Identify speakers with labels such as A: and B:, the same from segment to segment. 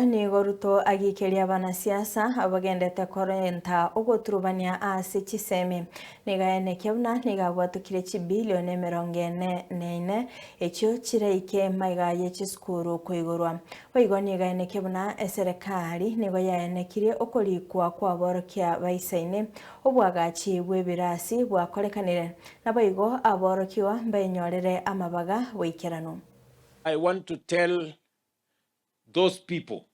A: Ni Ruto Kogikeria bana siasa abagendete korenta ogoturubania ase Chisemi nigaene kiuna nigabwatukire CHIBIRIONI 44 ekyo kireike maiga ye chisukuru kuigurwa oigo nigaene kiuna eserikali nigo yaenekire okorikwa kwa borokia baisaine obwagachi bwebirasi bwakorekanire naboigo aborokiwa benyorere amabaga weikerano.
B: I want to tell those people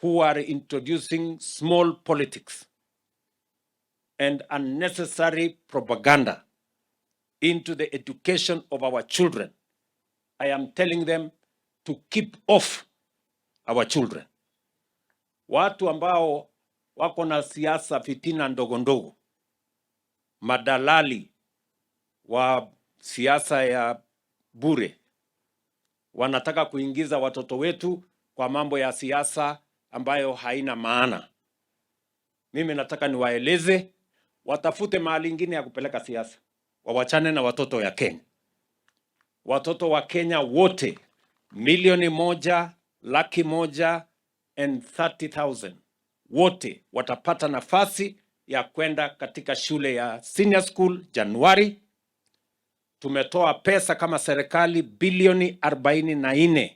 B: who are introducing small politics and unnecessary propaganda into the education of our children. I am telling them to keep off our children. Watu ambao wako na siasa fitina ndogo ndogo, madalali wa siasa ya bure, wanataka kuingiza watoto wetu kwa mambo ya siasa ambayo haina maana. Mimi nataka niwaeleze watafute mahali ingine ya kupeleka siasa. Wawachane na watoto ya Kenya. Watoto wa Kenya wote 1,130,000 wote watapata nafasi ya kwenda katika shule ya senior school Januari. Tumetoa pesa kama serikali bilioni 44.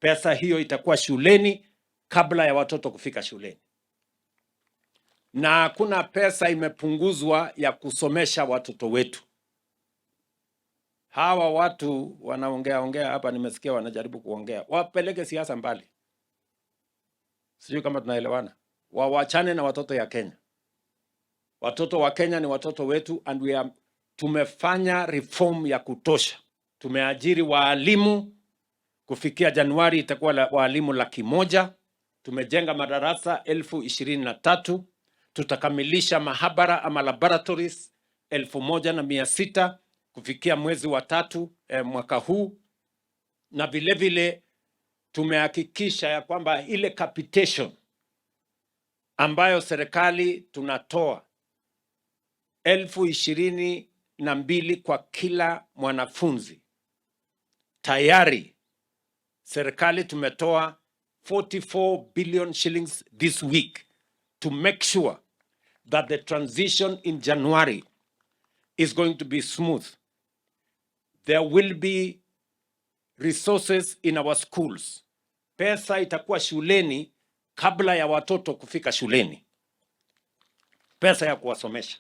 B: Pesa hiyo itakuwa shuleni kabla ya watoto kufika shuleni. Na hakuna pesa imepunguzwa ya kusomesha watoto wetu. Hawa watu wanaongea hapa, nimesikia wanajaribu kuongea. Wapeleke siasa mbali. Sijui kama tunaelewana. Wawachane na watoto ya Kenya. Watoto wa Kenya ni watoto wetu and tumefanya reform ya kutosha. Tumeajiri waalimu, kufikia Januari itakuwa waalimu 100,000. Tumejenga madarasa 23,000. Tutakamilisha mahabara ama laboratories 1,600 kufikia mwezi wa 3 mwaka huu. Na vile vile tumehakikisha ya kwamba ile capitation ambayo serikali tunatoa 22,000 kwa kila mwanafunzi, tayari serikali tumetoa 44 billion shillings this week to make sure that the transition in January is going to be smooth. There will be resources in our schools. Pesa itakuwa shuleni kabla ya watoto kufika shuleni. Pesa ya kuwasomesha.